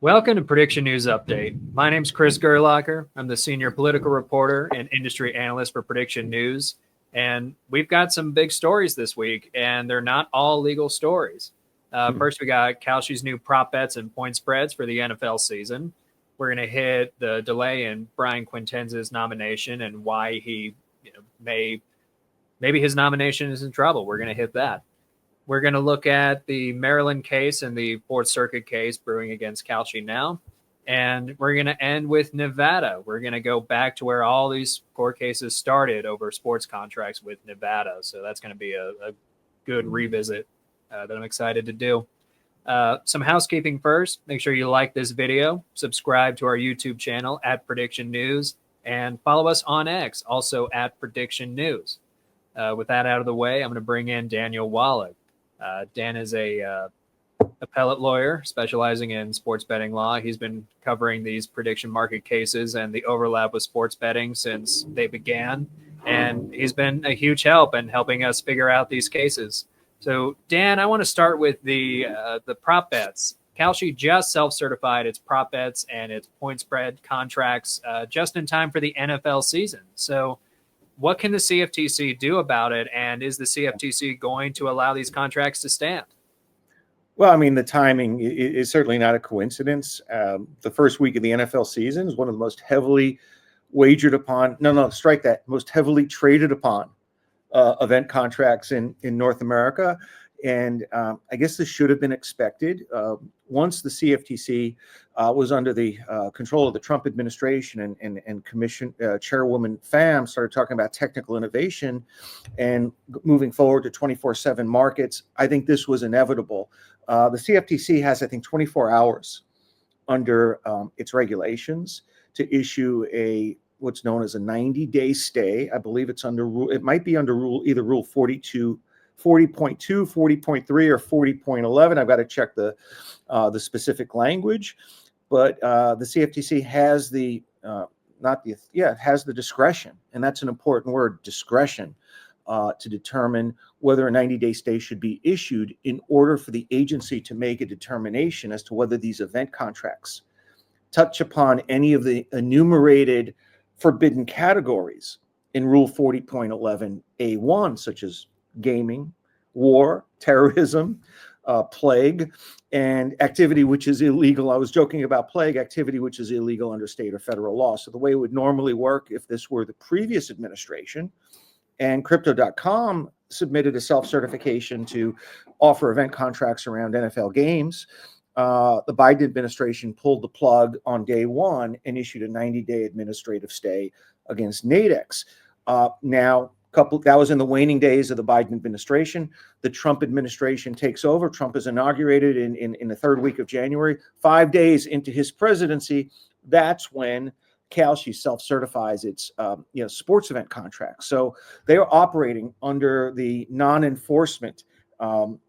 Welcome to Prediction News Update. My name's Chris Gerlacher. I'm the senior political reporter and industry analyst for Prediction News. And we've got some big stories this week, and they're not all legal stories. First, we got Kalshi's new prop bets and point spreads for the NFL season. We're going to hit the delay in Brian Quintenz's nomination and why he maybe his nomination is in trouble. We're going to hit that. We're going to look at the Maryland case and the Fourth Circuit case brewing against Kalshi now. And we're going to end with Nevada. We're going to go back to where all these court cases started over sports contracts with Nevada. So that's going to be a good revisit that I'm excited to do. Some housekeeping first. Make sure you like this video, subscribe to our YouTube channel at Prediction News, and follow us on X, also at Prediction News. With that out of the way, I'm going to bring in Daniel Wallach. Dan is a appellate lawyer specializing in sports betting law. He's been covering these prediction market cases and the overlap with sports betting since they began. And he's been a huge help in helping us figure out these cases. So, Dan, I want to start with the prop bets. Kalshi just self-certified its prop bets and its point spread contracts just in time for the NFL season. So what can the CFTC do about it? And is the CFTC going to allow these contracts to stand? Well, I mean, the timing is certainly not a coincidence. The first week of the NFL season is one of the most heavily wagered upon, most heavily traded upon event contracts in North America. And I guess this should have been expected. Once the CFTC was under the control of the Trump administration and Commission Chairwoman Pham started talking about technical innovation and moving forward to 24/7 markets, I think this was inevitable. The CFTC has, I think, 24 hours under its regulations to issue what's known as a 90-day stay. I believe it might be under Rule 40.2, 40.3, or 40.11. I've got to check the specific language, but the CFTC has has the discretion, and that's an important word, discretion, to determine whether a 90-day stay should be issued in order for the agency to make a determination as to whether these event contracts touch upon any of the enumerated forbidden categories in Rule 40.11A1, such as gaming, war, terrorism, plague, and activity which is illegal. I was joking about plague, activity which is illegal under state or federal law. So the way it would normally work if this were the previous administration and Crypto.com submitted a self-certification to offer event contracts around NFL games, the Biden administration pulled the plug on day one and issued a 90-day administrative stay against Nadex. That was in the waning days of the Biden administration. The Trump administration takes over. Trump is inaugurated in the third week of January. 5 days into his presidency, that's when Kalshi self-certifies its sports event contracts. So they are operating under the non-enforcement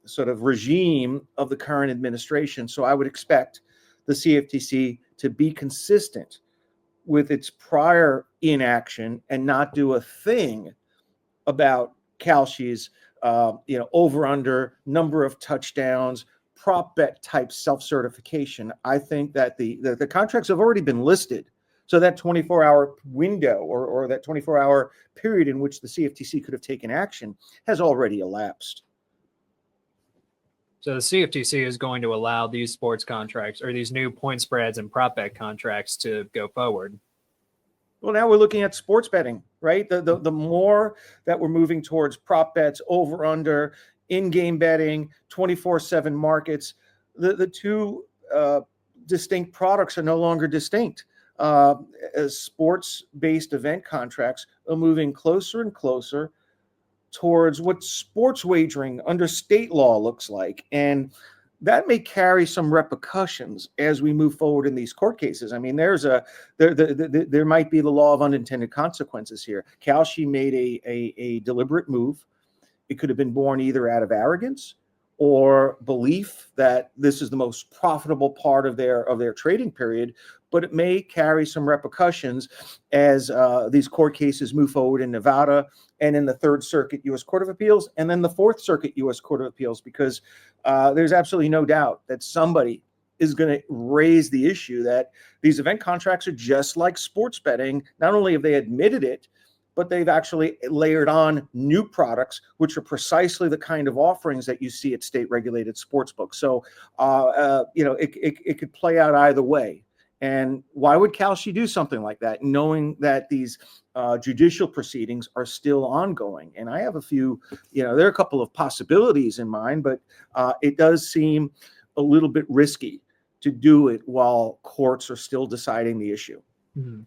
sort of regime of the current administration. So I would expect the CFTC to be consistent with its prior inaction and not do a thing about Kalshi's over under number of touchdowns, prop bet type self-certification. I think that the contracts have already been listed. So that 24-hour window or that 24-hour period in which the CFTC could have taken action has already elapsed. So the CFTC is going to allow these sports contracts or these new point spreads and prop bet contracts to go forward. Well, now we're looking at sports betting, right? The more that we're moving towards prop bets, over, under, in-game betting, 24/7 markets, the two distinct products are no longer distinct. As sports-based event contracts are moving closer and closer towards what sports wagering under state law looks like. And that may carry some repercussions as we move forward in these court cases. I mean, there might be the law of unintended consequences here. Kalshi made a deliberate move. It could have been born either out of arrogance or belief that this is the most profitable part of their trading period, but it may carry some repercussions as these court cases move forward in Nevada and in the Third Circuit U.S. Court of Appeals and then the Fourth Circuit U.S. Court of Appeals, because there's absolutely no doubt that somebody is going to raise the issue that these event contracts are just like sports betting. Not only have they admitted it, but they've actually layered on new products, which are precisely the kind of offerings that you see at state-regulated sportsbooks. So, it could play out either way. And why would Kalshi do something like that, knowing that these judicial proceedings are still ongoing? And I have a few, there are a couple of possibilities in mind, but it does seem a little bit risky to do it while courts are still deciding the issue. Mm-hmm.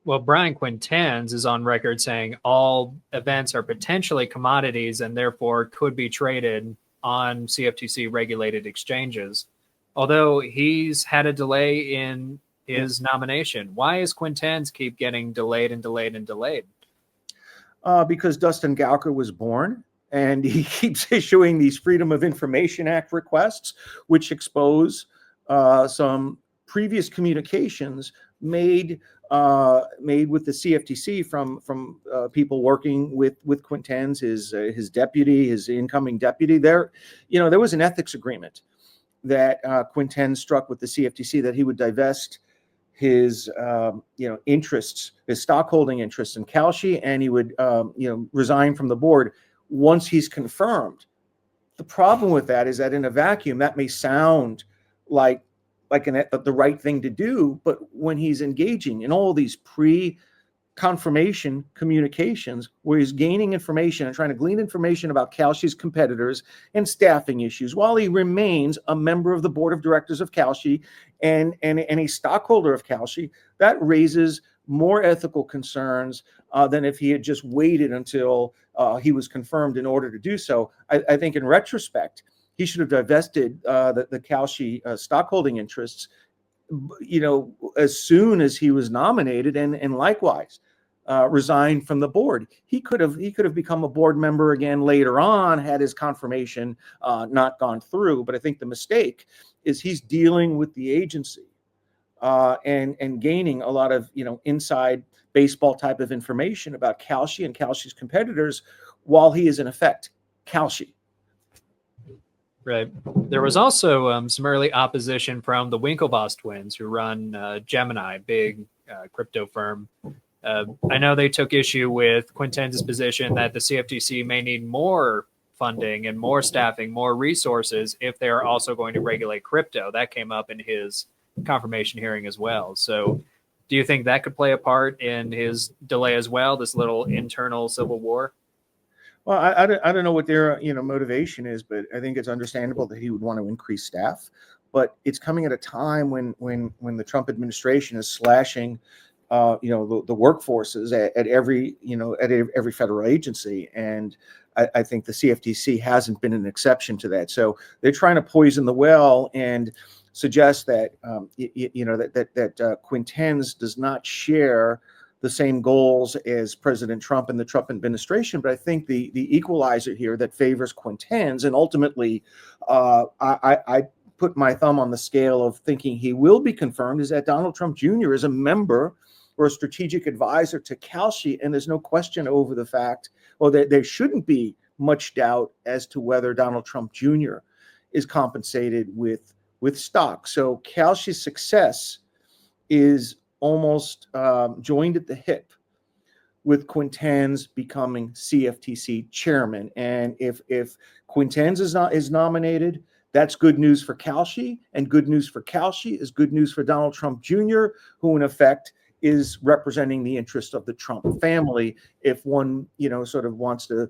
Well, Brian Quintenz is on record saying all events are potentially commodities and therefore could be traded on CFTC regulated exchanges. Although he's had a delay in his nomination. Why is Quintenz keep getting delayed and delayed and delayed? Because Dustin Gauker was born, and he keeps issuing these Freedom of Information Act requests, which expose some previous communications made with the CFTC from people working with Quintenz, his deputy, his incoming deputy. There was an ethics agreement that Quintenz struck with the CFTC that he would divest his interests, his stockholding interests in Kalshi, and he would resign from the board once he's confirmed. The problem with that is that in a vacuum, that may sound like the right thing to do, but when he's engaging in all these pre-confirmation communications where he's gaining information and trying to glean information about Kalshi's competitors and staffing issues while he remains a member of the board of directors of Kalshi and a stockholder of Kalshi, that raises more ethical concerns than if he had just waited until he was confirmed in order to do so. I think in retrospect, he should have divested the Kalshi stockholding interests, as soon as he was nominated, and likewise resigned from the board. He could have become a board member again later on had his confirmation not gone through. But I think the mistake is he's dealing with the agency and gaining a lot of inside baseball type of information about Kalshi and Kalshi's competitors while he is in effect Kalshi. Right. There was also some early opposition from the Winklevoss twins, who run Gemini, big crypto firm. I know they took issue with Quintenz's position that the CFTC may need more funding and more staffing, more resources if they are also going to regulate crypto. That came up in his confirmation hearing as well. So do you think that could play a part in his delay as well, this little internal civil war? Well, I don't know what their motivation is, but I think it's understandable that he would want to increase staff. But it's coming at a time when the Trump administration is slashing, the workforces at every federal agency, and I think the CFTC hasn't been an exception to that. So they're trying to poison the well and suggest that that Quintenz does not share the same goals as President Trump and the Trump administration. But I think the equalizer here that favors Quintenz, and ultimately I put my thumb on the scale of thinking he will be confirmed, is that Donald Trump Jr. is a member or a strategic advisor to Kalshi, and there's no question over the fact, well, there shouldn't be much doubt as to whether Donald Trump Jr. is compensated with stock. So Kalshi's success is almost joined at the hip with Quintenz becoming CFTC chairman. And if Quintenz is nominated, that's good news for Kalshi, and good news for Kalshi is good news for Donald Trump Jr., who in effect is representing the interest of the Trump family. If one sort of wants to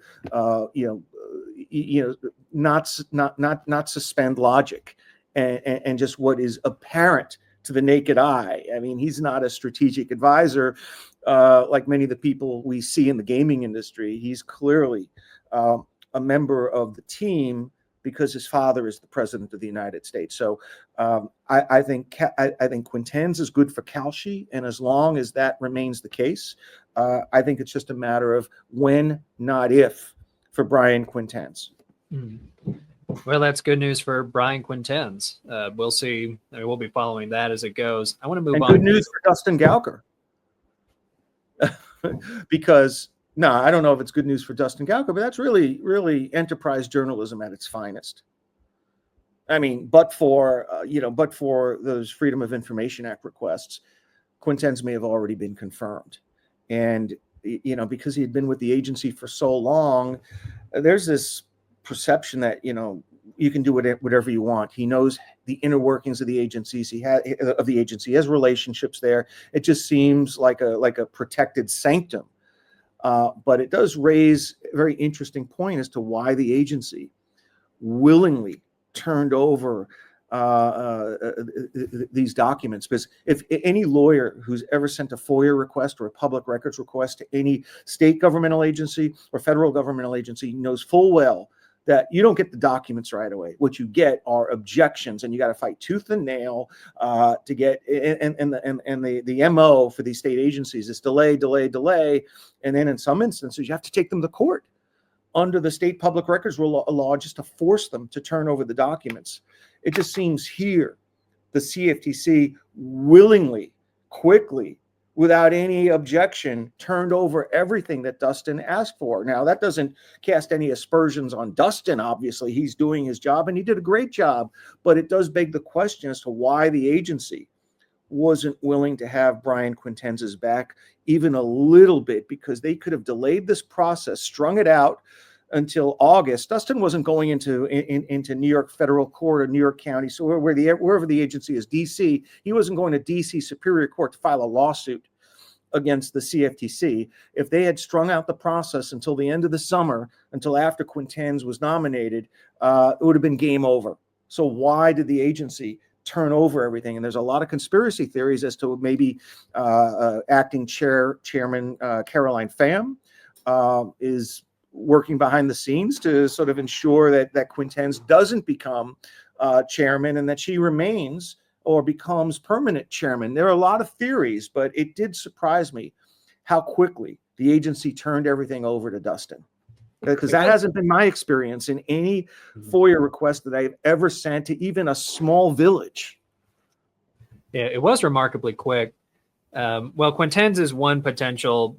not suspend logic and just what is apparent to the naked eye. I mean, he's not a strategic advisor like many of the people we see in the gaming industry. He's clearly a member of the team because his father is the president of the United States. So I think Quintenz is good for Kalshi, and as long as that remains the case, I think it's just a matter of when, not if, for Brian Quintenz. Well, that's good news for Brian Quintenz. We'll see. We'll be following that as it goes. I want to move on. Good news for Dustin Gauker. Because, no, I don't know if it's good news for Dustin Gauker, but that's really, really enterprise journalism at its finest. I mean, but for those Freedom of Information Act requests, Quintenz may have already been confirmed. And, because he had been with the agency for so long, there's this perception that, you can do whatever you want. He knows the inner workings of the agencies. He has relationships there. It just seems like a protected sanctum. But it does raise a very interesting point as to why the agency willingly turned over these documents. Because if any lawyer who's ever sent a FOIA request or a public records request to any state governmental agency or federal governmental agency knows full well that you don't get the documents right away. What you get are objections, and you got to fight tooth and nail to get. And the MO for these state agencies is delay, and then in some instances you have to take them to court under the state public records law just to force them to turn over the documents. It just seems here the CFTC willingly, quickly, without any objection, turned over everything that Dustin asked for. Now, that doesn't cast any aspersions on Dustin, obviously. He's doing his job, and he did a great job. But it does beg the question as to why the agency wasn't willing to have Brian Quintenz's back even a little bit, because they could have delayed this process, strung it out until August. Dustin wasn't going into New York federal court or New York County, so wherever the agency is, DC. He wasn't going to DC Superior Court to file a lawsuit against the CFTC. If they had strung out the process until the end of the summer, until after Quintenz was nominated, it would have been game over. So why did the agency turn over everything? And there's a lot of conspiracy theories as to maybe acting chairman Caroline Pham is working behind the scenes to sort of ensure that Quintenz doesn't become chairman, and that she remains or becomes permanent chairman. There are a lot of theories, but it did surprise me how quickly the agency turned everything over to Dustin, because that hasn't been my experience in any FOIA request that I've ever sent to even a small village. Yeah, it was remarkably quick. Well, Quintenz is one potential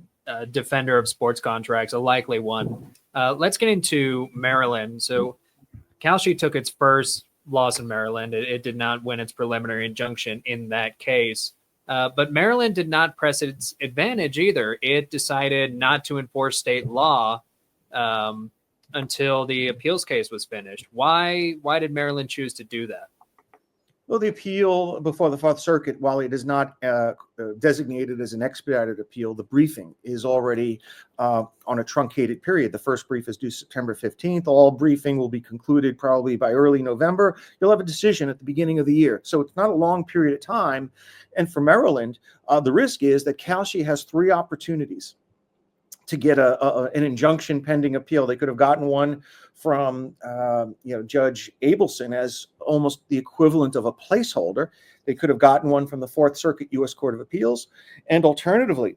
defender of sports contracts, a likely one. Let's get into Maryland. So Kalshi took its first loss in Maryland. It did not win its preliminary injunction in that case. But Maryland did not press its advantage either. It decided not to enforce state law until the appeals case was finished. Why did Maryland choose to do that? Well, the appeal before the Fourth Circuit, while it is not designated as an expedited appeal, the briefing is already on a truncated period. The first brief is due September 15th. All briefing will be concluded probably by early November. You'll have a decision at the beginning of the year. So it's not a long period of time. And for Maryland, the risk is that Kalshi has 3 opportunities to get an injunction pending appeal. They could have gotten one from Judge Abelson as almost the equivalent of a placeholder. They could have gotten one from the Fourth Circuit U.S. Court of Appeals, and alternatively,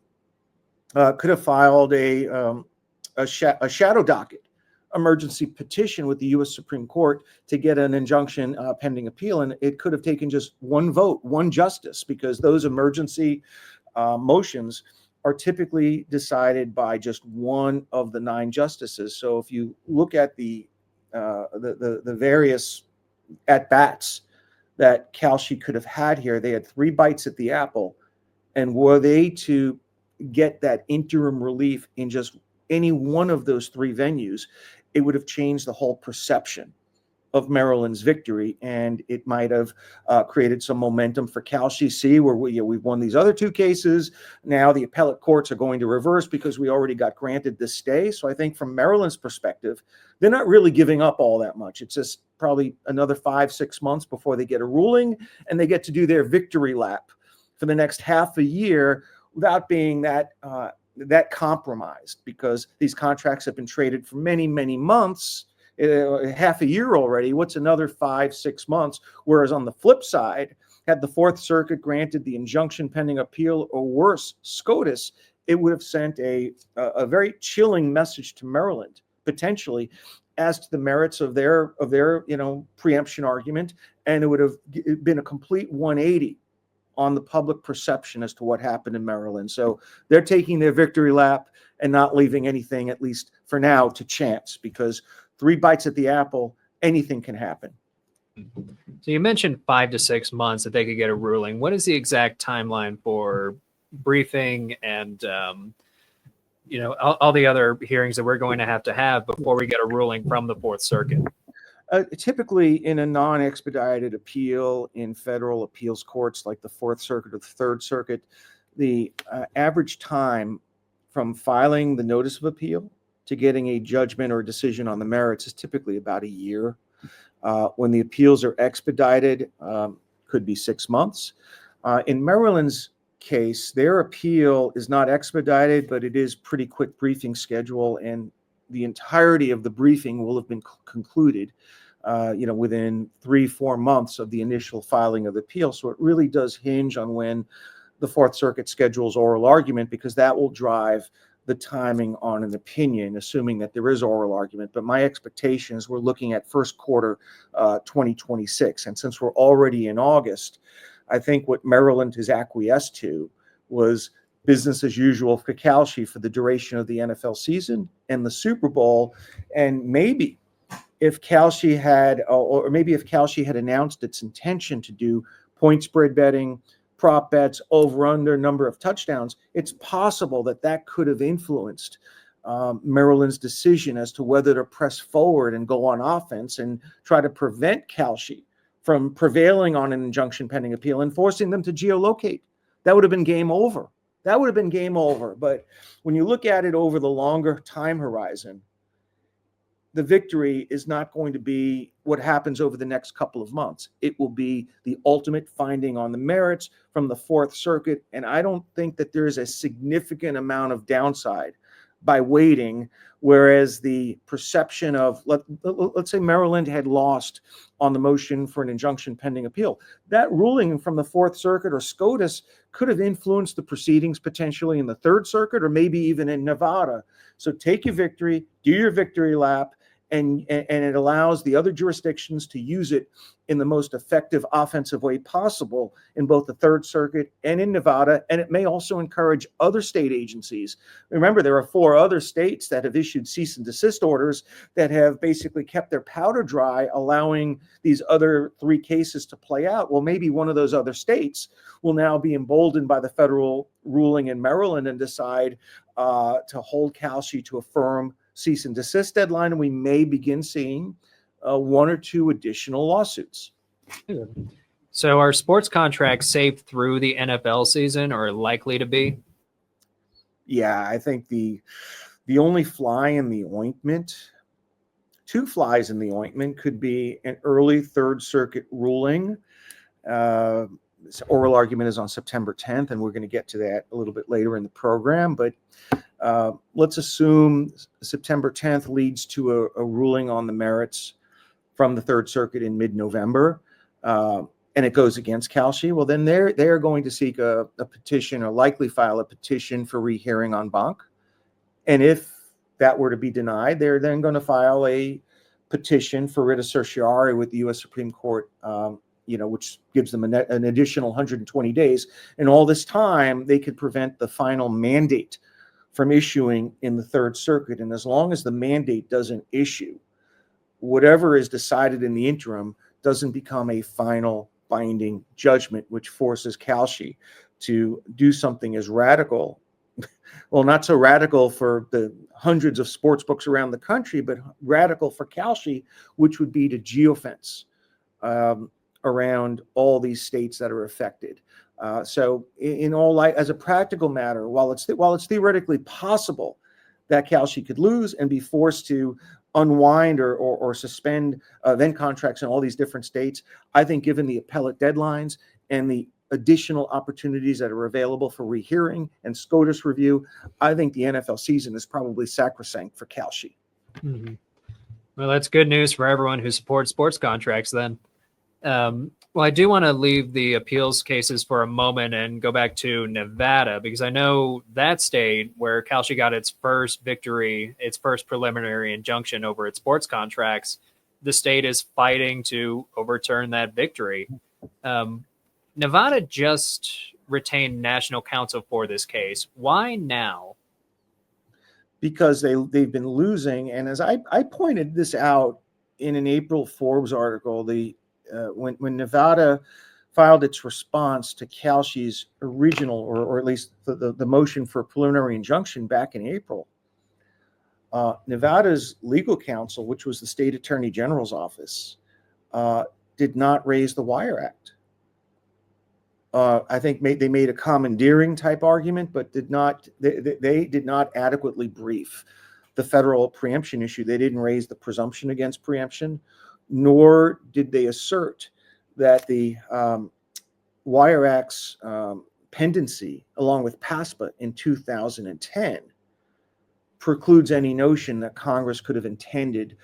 could have filed a shadow docket emergency petition with the U.S. Supreme Court to get an injunction pending appeal. And it could have taken just one vote, one justice, because those emergency motions are typically decided by just one of the 9 justices. So if you look at the various at-bats that Kalshi could have had here, they had 3 bites at the apple. And were they to get that interim relief in just any one of those 3 venues, it would have changed the whole perception of Maryland's victory, and it might have created some momentum for Kalshi. See, where we've won these other 2 cases. Now the appellate courts are going to reverse because we already got granted this stay. So I think from Maryland's perspective, they're not really giving up all that much. It's just probably another 5-6 months before they get a ruling, and they get to do their victory lap for the next half a year without being that compromised, because these contracts have been traded for many, many months. Half a year already. What's another 5-6 months? Whereas on the flip side, had the Fourth Circuit granted the injunction pending appeal, or worse, SCOTUS, it would have sent a very chilling message to Maryland, potentially, as to the merits of their preemption argument, and it would have been a complete 180 on the public perception as to what happened in Maryland. So they're taking their victory lap and not leaving anything, at least for now, to chance, because 3 bites at the apple, anything can happen. So you mentioned 5 to 6 months that they could get a ruling. What is the exact timeline for briefing and all the other hearings that we're going to have before we get a ruling from the Fourth Circuit? Typically, in a non-expedited appeal in federal appeals courts like the Fourth Circuit or the Third Circuit, the average time from filing the notice of appeal to getting a judgment or decision on the merits is typically about a year. When the appeals are expedited, could be 6 months. In Maryland's case, their appeal is not expedited, but it is pretty quick briefing schedule, and the entirety of the briefing will have been concluded, within 3-4 months of the initial filing of the appeal. So it really does hinge on when the Fourth Circuit schedules oral argument, because that will drive the timing on an opinion, assuming that there is oral argument. But my expectation is we're looking at first quarter 2026. And since we're already in August, I think what Maryland has acquiesced to was business as usual for Kalshi for the duration of the NFL season and the Super Bowl. And maybe if Kalshi had, or maybe if Kalshi had announced its intention to do point spread betting, prop bets, over under number of touchdowns, it's possible that that could have influenced Maryland's decision as to whether to press forward and go on offense and try to prevent Kalshi from prevailing on an injunction pending appeal and forcing them to geolocate. That would have been game over. That would have been game over. But when you look at it over the longer time horizon, the victory is not going to be what happens over the next couple of months. It will be the ultimate finding on the merits from the Fourth Circuit. And I don't think that there is a significant amount of downside by waiting, whereas the perception of, let's say Maryland had lost on the motion for an injunction pending appeal. That ruling from the Fourth Circuit or SCOTUS could have influenced the proceedings potentially in the Third Circuit or maybe even in Nevada. So take your victory, do your victory lap, and it allows the other jurisdictions to use it in the most effective offensive way possible in both the Third Circuit and in Nevada. And it may also encourage other state agencies. Remember, there are 4 other states that have issued cease and desist orders that have basically kept their powder dry, allowing these other 3 cases to play out. Well, maybe one of those other states will now be emboldened by the federal ruling in Maryland and decide to hold Kalshi to a firm cease and desist deadline, and we may begin seeing 1 or 2 additional lawsuits. So are sports contracts safe through the NFL season, or likely to be? Yeah, I think the only fly in the ointment, 2 flies in the ointment, could be an early Third Circuit ruling. This oral argument is on September 10th, and we're going to get to that a little bit later in the program. But let's assume September 10th leads to a ruling on the merits from the Third Circuit in mid-November, and it goes against Kalshi. Well, then they're going to seek a petition, or likely file a petition for rehearing en banc. And if that were to be denied, they're then going to file a petition for writ of certiorari with the U.S. Supreme Court, which gives them an additional 120 days. And all this time, they could prevent the final mandate from issuing in the Third Circuit. And as long as the mandate doesn't issue, whatever is decided in the interim doesn't become a final binding judgment, which forces Kalshi to do something as radical. Well, not so radical for the hundreds of sports books around the country, but radical for Kalshi, which would be to geofence around all these states that are affected. So in all light, as a practical matter, while it's theoretically possible that Kalshi could lose and be forced to unwind or suspend event contracts in all these different states, I think given the appellate deadlines and the additional opportunities that are available for rehearing and SCOTUS review, I think the NFL season is probably sacrosanct for Kalshi. Mm-hmm. Well, that's good news for everyone who supports sports contracts then. Well, I do want to leave the appeals cases for a moment and go back to Nevada, because I know that state where Kalshi got its first victory, its first preliminary injunction over its sports contracts, the state is fighting to overturn that victory. Nevada just retained national counsel for this case. Why now? Because they've been losing. And as I pointed this out in an April Forbes article, the when Nevada filed its response to Kalshi's original, or at least the motion for a preliminary injunction back in April, Nevada's legal counsel, which was the state attorney general's office, did not raise the Wire Act. I think they made a commandeering type argument, but they did not adequately brief the federal preemption issue. They didn't raise the presumption against preemption, nor did they assert that the Wire Act's pendency, along with PASPA in 2010, precludes any notion that Congress could have intended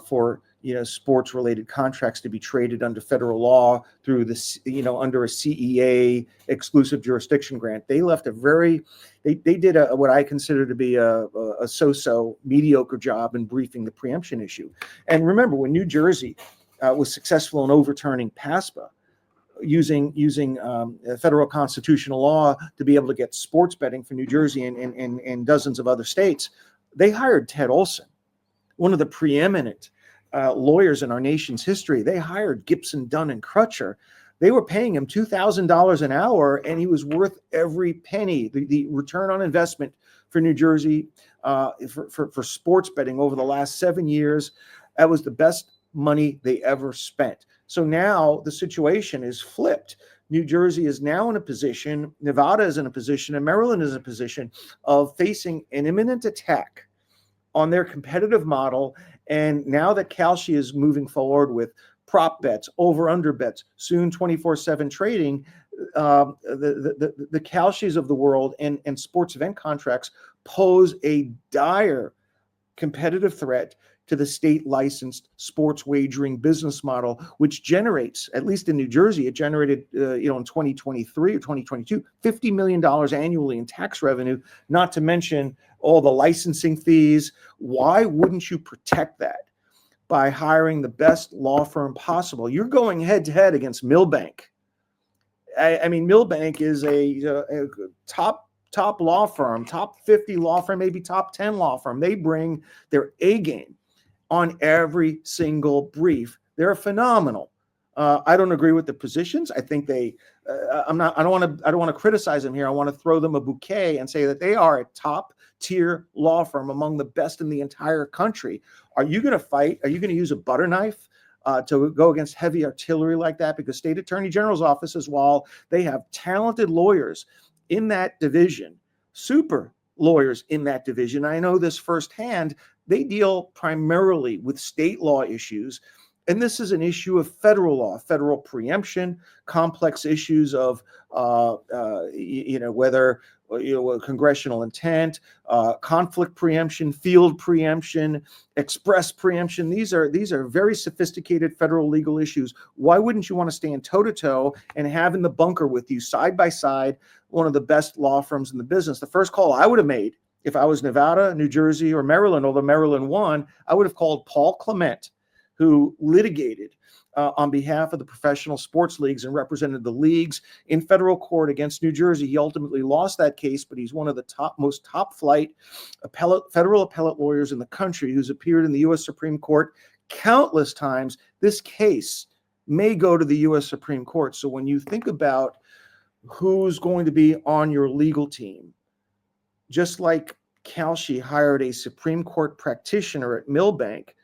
for sports-related contracts to be traded under federal law through under a CEA exclusive jurisdiction grant. They left they did what I consider to be a so-so mediocre job in briefing the preemption issue. And remember, when New Jersey was successful in overturning PASPA, using federal constitutional law to be able to get sports betting for New Jersey and dozens of other states, they hired Ted Olson, one of the preeminent lawyers in our nation's history. They hired Gibson, Dunn, and Crutcher. They were paying him $2,000 an hour, and he was worth every penny. The return on investment for New Jersey for sports betting over the last 7 years, that was the best money they ever spent. So now the situation is flipped. New Jersey is now in a position, Nevada is in a position, and Maryland is in a position of facing an imminent attack on their competitive model. And now that Kalshi is moving forward with prop bets, over-under bets, soon 24/7 trading, the Kalshis of the world and sports event contracts pose a dire competitive threat to the state licensed sports wagering business model, which generates, at least in New Jersey, it generated, in 2023 or 2022, $50 million annually in tax revenue, not to mention all the licensing fees. Why wouldn't you protect that by hiring the best law firm possible? You're going head to head against Milbank. I mean, Milbank is a top law firm, top 50 law firm, maybe top 10 law firm. They bring their A game on every single brief. They're phenomenal. I don't agree with the positions. I think I don't want to criticize them here. I want to throw them a bouquet and say that they are a top tier law firm, among the best in the entire country. Are you going to fight? Are you going to use a butter knife to go against heavy artillery like that? Because state attorney general's offices, while they have talented lawyers in that division, super lawyers in that division, I know this firsthand, they deal primarily with state law issues. And this is an issue of federal law, federal preemption, complex issues of, whether congressional intent, conflict preemption, field preemption, express preemption. These are very sophisticated federal legal issues. Why wouldn't you want to stand toe-to-toe and have in the bunker with you, side by side, one of the best law firms in the business? The first call I would have made, if I was Nevada, New Jersey, or Maryland, although Maryland won, I would have called Paul Clement, who litigated on behalf of the professional sports leagues and represented the leagues in federal court against New Jersey. He ultimately lost that case, but he's one of the most top flight federal appellate lawyers in the country, who's appeared in the U.S. Supreme Court countless times. This case may go to the U.S. Supreme Court. So when you think about who's going to be on your legal team, just like Kalshi hired a Supreme Court practitioner at Milbank,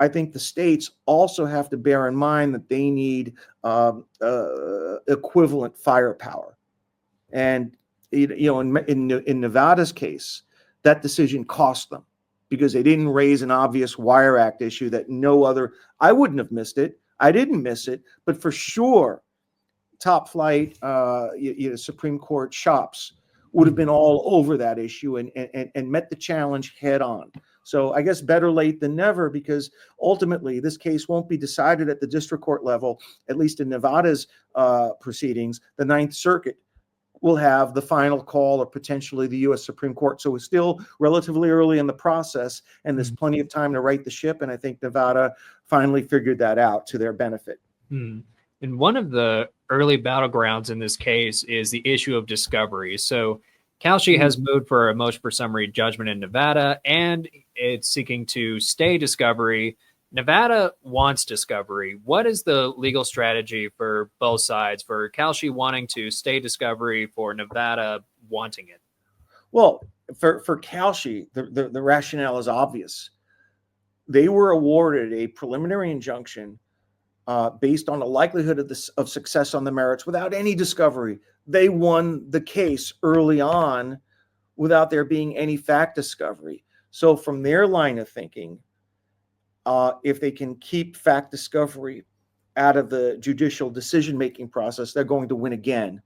I think the states also have to bear in mind that they need equivalent firepower. And in Nevada's case, that decision cost them because they didn't raise an obvious Wire Act issue that no other. I wouldn't have missed it. I didn't miss it, but for sure, top flight Supreme Court shops would have been all over that issue and met the challenge head on. So I guess better late than never, because ultimately this case won't be decided at the district court level, at least in Nevada's proceedings. The Ninth Circuit will have the final call, or potentially the U.S. Supreme Court. So it's still relatively early in the process, and there's plenty of time to right the ship. And I think Nevada finally figured that out to their benefit. And one of the early battlegrounds in this case is the issue of discovery. So Kalshi has moved for a motion for summary judgment in Nevada, and it's seeking to stay discovery Nevada wants discovery. What is the legal strategy for both sides, for Kalshi wanting to stay discovery, for Nevada wanting it? Well, for Kalshi, the rationale is obvious. They were awarded a preliminary injunction based on the likelihood of success on the merits without any discovery. They won the case early on without there being any fact discovery. So from their line of thinking, if they can keep fact discovery out of the judicial decision-making process, they're going to win again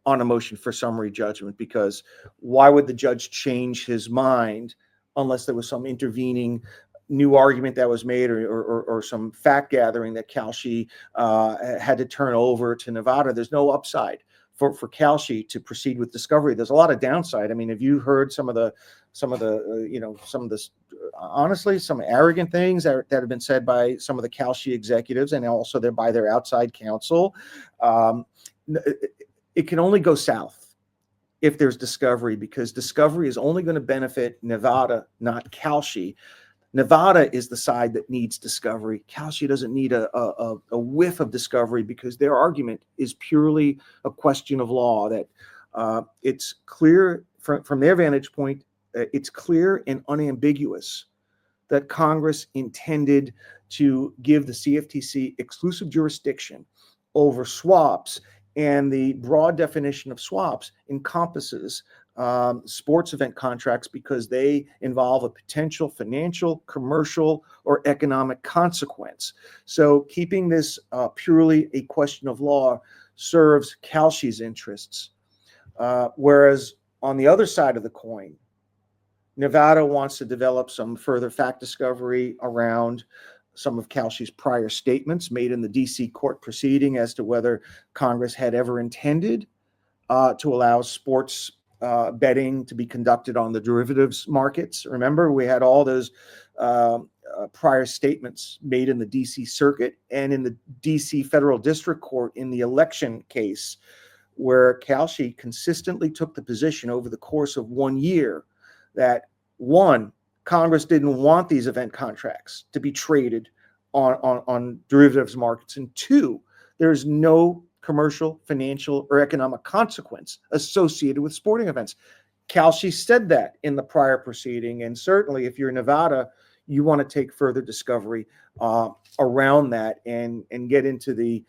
on a motion for summary judgment, because why would the judge change his mind unless there was some intervening new argument that was made, or some fact gathering that Kalshi had to turn over to Nevada? There's no upside for Kalshi to proceed with discovery. There's a lot of downside. I mean, have you heard some of the honestly, some arrogant things that have been said by some of the Kalshi executives, and also by their outside counsel? It can only go south if there's discovery, because discovery is only going to benefit Nevada, not Kalshi. Nevada is the side that needs discovery. Kalshi doesn't need a whiff of discovery, because their argument is purely a question of law, that it's clear from their vantage point, it's clear and unambiguous that Congress intended to give the CFTC exclusive jurisdiction over swaps, and the broad definition of swaps encompasses sports event contracts because they involve a potential financial, commercial, or economic consequence. So keeping this purely a question of law serves Kalshi's interests. Whereas on the other side of the coin, Nevada wants to develop some further fact discovery around some of Kalshi's prior statements made in the DC court proceeding as to whether Congress had ever intended to allow sports betting to be conducted on the derivatives markets. Remember, we had all those prior statements made in the DC circuit and in the DC federal district court in the election case, where Kalshi consistently took the position over the course of 1 year that, one, Congress didn't want these event contracts to be traded on derivatives markets, and two, there's no commercial, financial, or economic consequence associated with sporting events. Kalshi said that in the prior proceeding, and certainly if you're Nevada, you want to take further discovery around that and get into the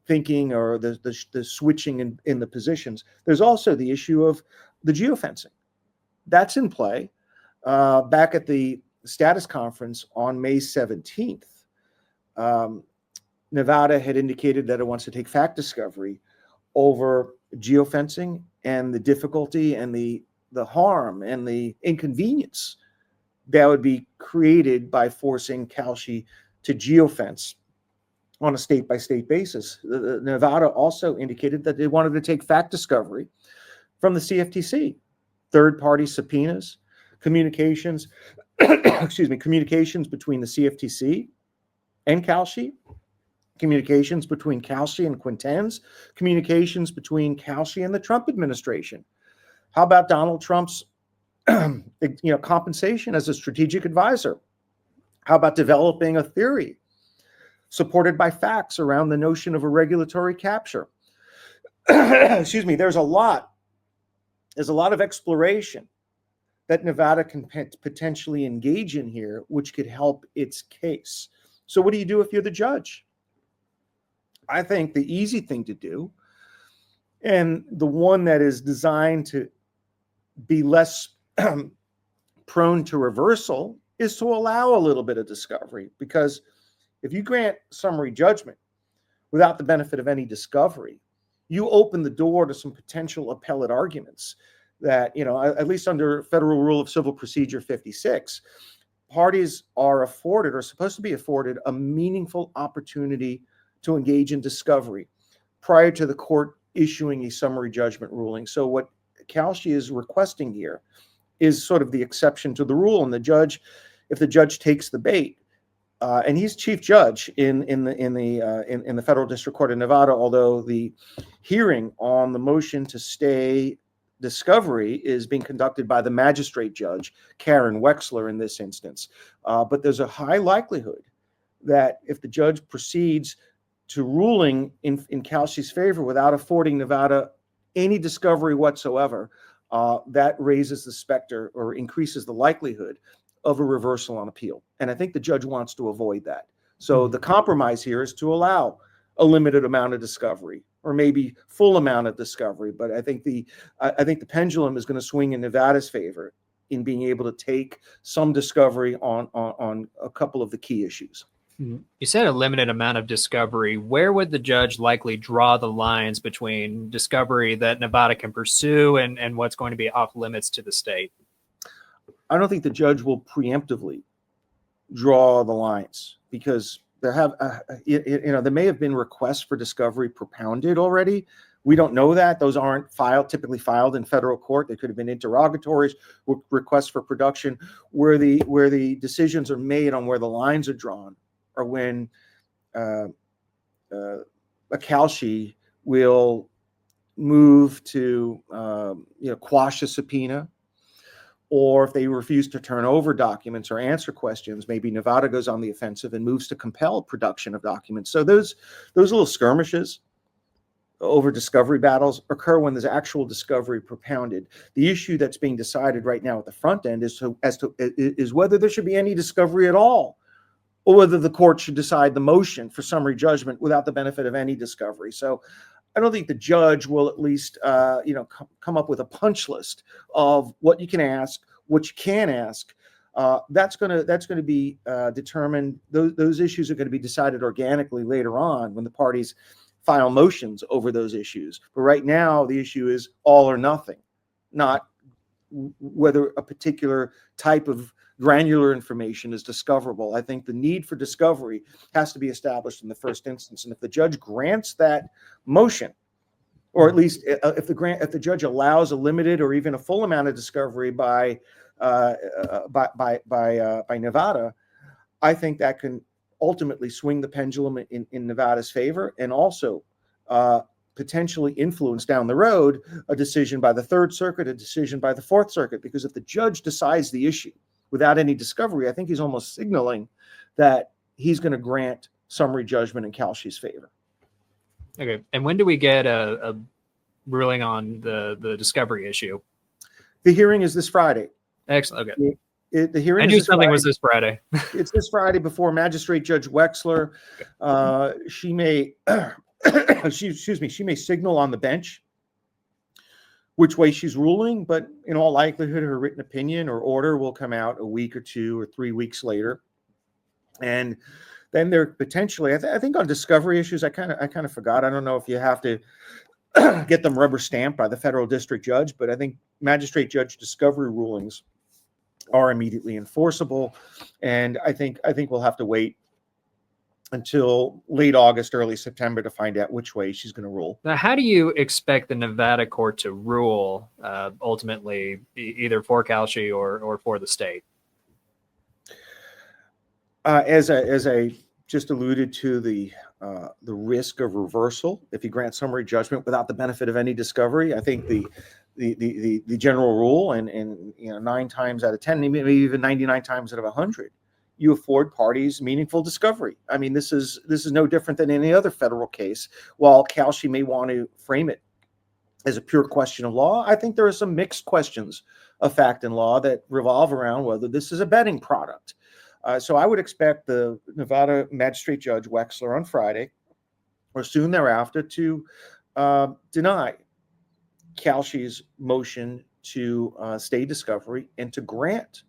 thinking or the switching in the positions. There's also the issue of the geofencing. That's in play. Back at the status conference on May 17th, Nevada had indicated that it wants to take fact discovery over geofencing and the difficulty and the harm and the inconvenience that would be created by forcing Kalshi to geofence on a state-by-state basis. Nevada also indicated that they wanted to take fact discovery from the CFTC, third-party subpoenas, communications, communications between the CFTC and Kalshi, communications between Kalshi and Quintenz, communications between Kalshi and the Trump administration. How about Donald Trump's compensation as a strategic advisor? How about developing a theory supported by facts around the notion of a regulatory capture? There's a lot of exploration that Nevada can potentially engage in here, which could help its case. So what do you do if you're the judge? I think the easy thing to do, and the one that is designed to be less prone to reversal, is to allow a little bit of discovery. Because if you grant summary judgment without the benefit of any discovery, you open the door to some potential appellate arguments that, at least under Federal Rule of Civil Procedure 56, parties are supposed to be afforded a meaningful opportunity to engage in discovery prior to the court issuing a summary judgment ruling. So what Kalshi is requesting here is sort of the exception to the rule. And if the judge takes the bait, and he's chief judge in the federal district court in Nevada, although the hearing on the motion to stay discovery is being conducted by the magistrate judge, Karen Wexler, in this instance. But there's a high likelihood that if the judge proceeds to ruling in Kalshi's favor without affording Nevada any discovery whatsoever, that raises the specter or increases the likelihood of a reversal on appeal. And I think the judge wants to avoid that. So the compromise here is to allow a limited amount of discovery, or maybe full amount of discovery. But I think the pendulum is going to swing in Nevada's favor in being able to take some discovery on a couple of the key issues. You said a limited amount of discovery. Where would the judge likely draw the lines between discovery that Nevada can pursue and what's going to be off limits to the state? I don't think the judge will preemptively draw the lines, because there may have been requests for discovery propounded already. We don't know that. Those aren't typically filed in federal court. They could have been interrogatories, requests for production. Where the decisions are made on where the lines are drawn, or when a Kalshi will move to quash a subpoena, or if they refuse to turn over documents or answer questions, maybe Nevada goes on the offensive and moves to compel production of documents. So those little skirmishes over discovery battles occur when there's actual discovery propounded. The issue that's being decided right now at the front end is whether there should be any discovery at all, or whether the court should decide the motion for summary judgment without the benefit of any discovery. So I don't think the judge will at least come up with a punch list of what you can ask, what you can't ask. That's going to be determined. Those issues are going to be decided organically later on when the parties file motions over those issues. But right now, the issue is all or nothing, not whether a particular type of granular information is discoverable. I think the need for discovery has to be established in the first instance. And if the judge grants that motion, or at least if the judge allows a limited or even a full amount of discovery by Nevada, I think that can ultimately swing the pendulum in Nevada's favor, and also potentially influence down the road a decision by the Third Circuit, a decision by the Fourth Circuit. Because if the judge decides the issue without any discovery, I think he's almost signaling that he's going to grant summary judgment in Kalshi's favor. Okay. And when do we get a ruling on the discovery issue? The hearing is this Friday. Excellent. Okay. The hearing. I knew something was this Friday. It's this Friday before Magistrate Judge Wexler. She may, she may signal on the bench which way she's ruling, but in all likelihood, her written opinion or order will come out a week or 2 or 3 weeks later. And then there potentially, I think on discovery issues, I kind of forgot. I don't know if you have to get them rubber stamped by the federal district judge, but I think magistrate judge discovery rulings are immediately enforceable. And I think we'll have to wait until late August, early September to find out which way she's going to rule. Now, how do you expect the Nevada court to rule ultimately, either for Kalshi or for the state? As I just alluded to, the risk of reversal if you grant summary judgment without the benefit of any discovery, I think the general rule, and 9 times out of 10, maybe even 99 times out of 100, you afford parties meaningful discovery. I mean, this is no different than any other federal case. While Kalshi may want to frame it as a pure question of law, I think there are some mixed questions of fact and law that revolve around whether this is a betting product. So I would expect the Nevada Magistrate Judge Wexler on Friday or soon thereafter to deny Kalshi's motion to stay discovery and to grant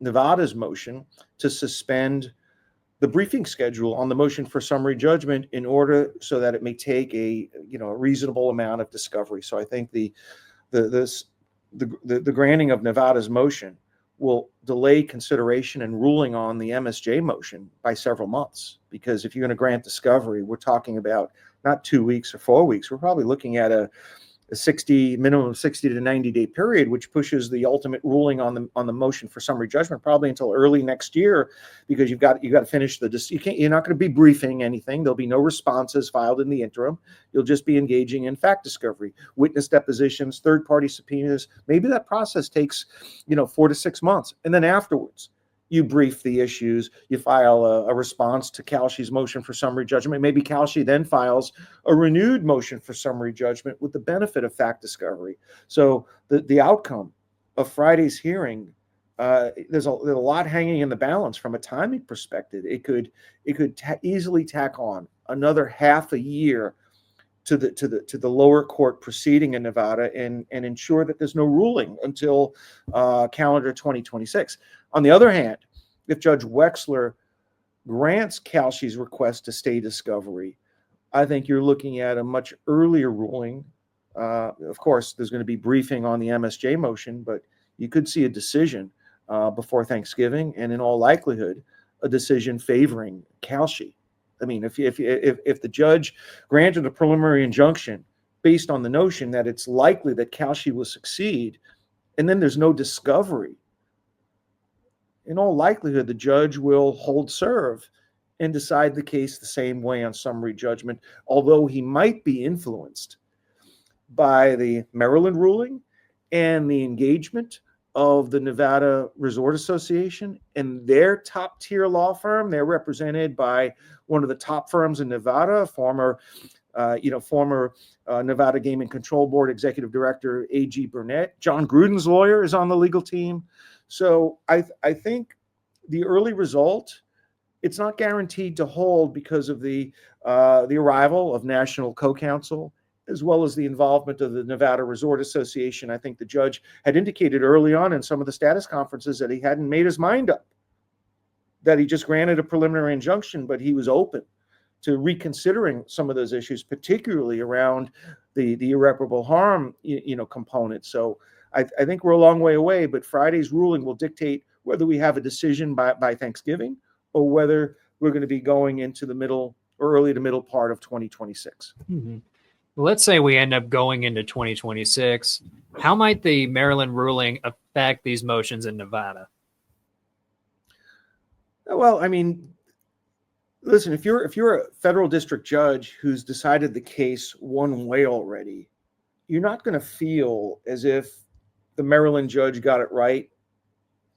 Nevada's motion to suspend the briefing schedule on the motion for summary judgment in order so that it may take a reasonable amount of discovery. So I think the granting of Nevada's motion will delay consideration and ruling on the MSJ motion by several months, because if you're going to grant discovery, we're talking about not 2 weeks or 4 weeks. We're probably looking at a minimum 60 to 90-day period, which pushes the ultimate ruling on the motion for summary judgment probably until early next year, because you've got to finish you're not going to be briefing anything. There'll be no responses filed in the interim. You'll just be engaging in fact discovery, witness depositions, third-party subpoenas. Maybe that process takes 4 to 6 months, and then afterwards You brief the issues, you file a response to Kalshi's motion for summary judgment. Maybe Kalshi then files a renewed motion for summary judgment with the benefit of fact discovery. So the outcome of Friday's hearing, there's a lot hanging in the balance from a timing perspective. It could easily tack on another half a year to the lower court proceeding in Nevada and ensure that there's no ruling until calendar 2026. On the other hand, if Judge Wexler grants Kalshi's request to stay discovery, I think you're looking at a much earlier ruling. Of course, there's going to be briefing on the MSJ motion, but you could see a decision before Thanksgiving, and in all likelihood, a decision favoring Kalshi. I mean, if the judge granted a preliminary injunction based on the notion that it's likely that Kalshi will succeed, and then there's no discovery, in all likelihood, the judge will hold serve and decide the case the same way on summary judgment, although he might be influenced by the Maryland ruling and the engagement of the Nevada Resort Association and their top tier law firm. They're represented by one of the top firms in Nevada, former Nevada Gaming Control Board Executive Director A.G. Burnett. John Gruden's lawyer is on the legal team. So I think the early result, it's not guaranteed to hold because of the arrival of National Co-Counsel, as well as the involvement of the Nevada Resort Association. I think the judge had indicated early on in some of the status conferences that he hadn't made his mind up, that he just granted a preliminary injunction, but he was open to reconsidering some of those issues, particularly around the irreparable harm component. So I think we're a long way away, but Friday's ruling will dictate whether we have a decision by Thanksgiving or whether we're going to be going into the middle or early to middle part of 2026. Mm-hmm. Let's say we end up going into 2026. How might the Maryland ruling affect these motions in Nevada? Well, I mean, listen, if you're a federal district judge who's decided the case one way already, you're not going to feel as if the Maryland judge got it right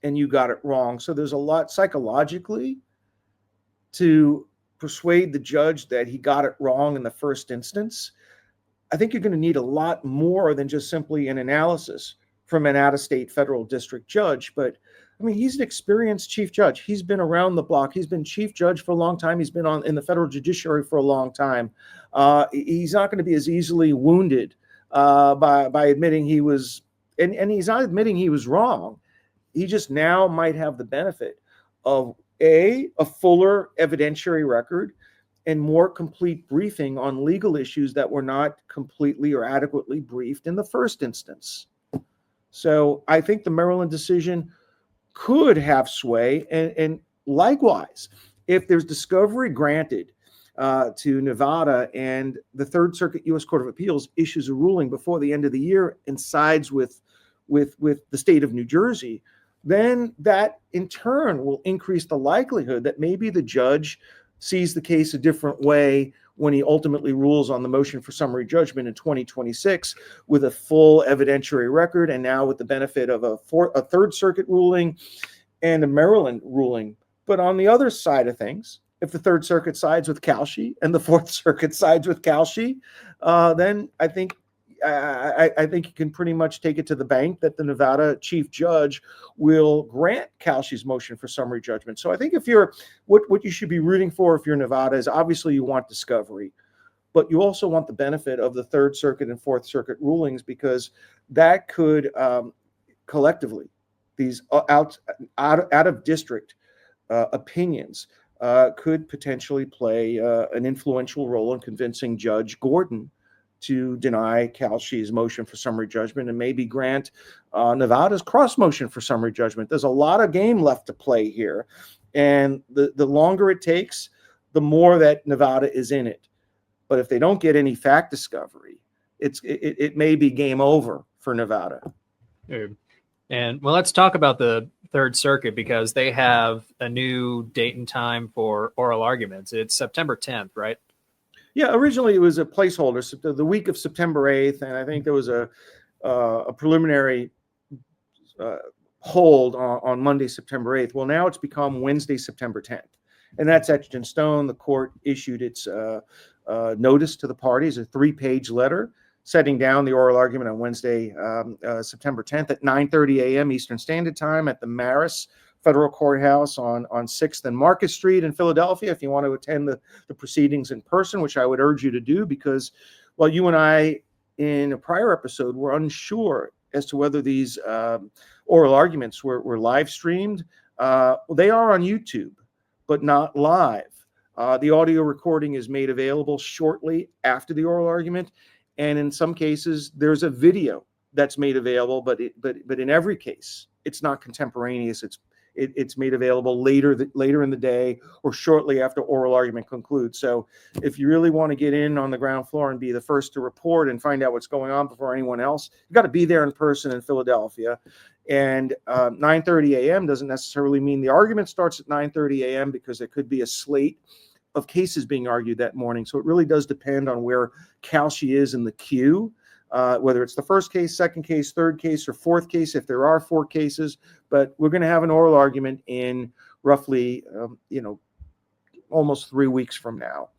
and you got it wrong. So there's a lot psychologically to persuade the judge that he got it wrong in the first instance. I think you're going to need a lot more than just simply an analysis from an out-of-state federal district judge. But I mean, he's an experienced chief judge. He's been around the block. He's been chief judge for a long time. He's been in the federal judiciary for a long time. He's not going to be as easily wounded by admitting he was, and he's not admitting he was wrong. He just now might have the benefit of a fuller evidentiary record and more complete briefing on legal issues that were not completely or adequately briefed in the first instance. So I think the Maryland decision could have sway. And likewise, if there's discovery granted to Nevada and the Third Circuit U.S. Court of Appeals issues a ruling before the end of the year and sides with the state of New Jersey, then that in turn will increase the likelihood that maybe the judge sees the case a different way when he ultimately rules on the motion for summary judgment in 2026 with a full evidentiary record, and now with the benefit of a Third Circuit ruling and a Maryland ruling. But on the other side of things, if the Third Circuit sides with Kalshi and the Fourth Circuit sides with Kalshi, then I think you can pretty much take it to the bank that the Nevada chief judge will grant Kalshi's motion for summary judgment. So I think if you're what you should be rooting for if you're Nevada is obviously you want discovery, but you also want the benefit of the Third Circuit and Fourth Circuit rulings, because that could collectively, these out of district opinions could potentially play an influential role in convincing Judge Gordon to deny Kalshi's motion for summary judgment and maybe grant Nevada's cross motion for summary judgment. There's a lot of game left to play here. And the longer it takes, the more that Nevada is in it. But if they don't get any fact discovery, it may be game over for Nevada. And well, let's talk about the Third Circuit, because they have a new date and time for oral arguments. It's September 10th, right? Yeah, originally it was a placeholder, the week of September 8th, and I think there was a preliminary hold on Monday, September 8th. Well, now it's become Wednesday, September 10th. And that's etched in stone. The court issued its notice to the parties, a 3-page letter setting down the oral argument on Wednesday, September 10th at 9:30 a.m. Eastern Standard Time at the Maris Federal Courthouse on 6th and Market Street in Philadelphia. If you want to attend the proceedings in person, which I would urge you to do, because while you and I in a prior episode were unsure as to whether these oral arguments were live streamed, they are on YouTube, but not live. The audio recording is made available shortly after the oral argument, and in some cases there's a video that's made available, but in every case it's not contemporaneous. It's made available later in the day or shortly after oral argument concludes. So if you really want to get in on the ground floor and be the first to report and find out what's going on before anyone else, you've got to be there in person in Philadelphia. And 9:30 a.m. doesn't necessarily mean the argument starts at 9:30 a.m. because there could be a slate of cases being argued that morning. So it really does depend on where Kalshi is in the queue, whether it's the first case, second case, third case, or fourth case, if there are 4 cases. But we're going to have an oral argument in roughly, almost 3 weeks from now.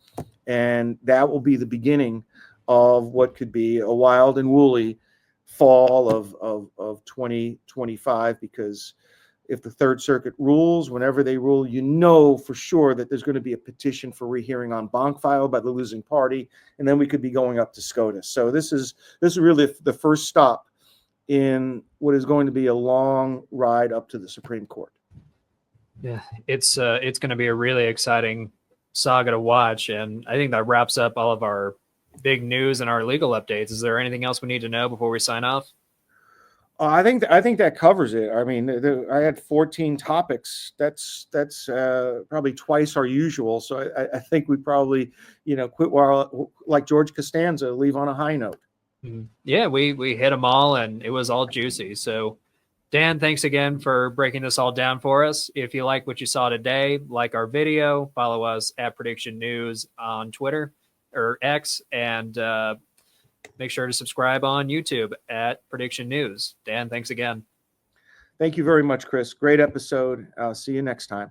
And that will be the beginning of what could be a wild and woolly fall of 2025, because if the Third Circuit rules, whenever they rule, for sure that there's going to be a petition for rehearing en banc filed by the losing party, and then we could be going up to SCOTUS. So this is really the first stop in what is going to be a long ride up to the Supreme Court. Yeah, it's going to be a really exciting saga to watch, and I think that wraps up all of our big news and our legal updates. Is there anything else we need to know before we sign off? I think that covers it. I mean, I had 14 topics. That's probably twice our usual. So I think we probably, quit while, like George Costanza, leave on a high note. Yeah, we hit them all, and it was all juicy. So, Dan, thanks again for breaking this all down for us. If you like what you saw today, like our video, follow us at Prediction News on Twitter or X, and make sure to subscribe on YouTube at Prediction News. Dan, thanks again. Thank you very much, Chris. Great episode. See you next time.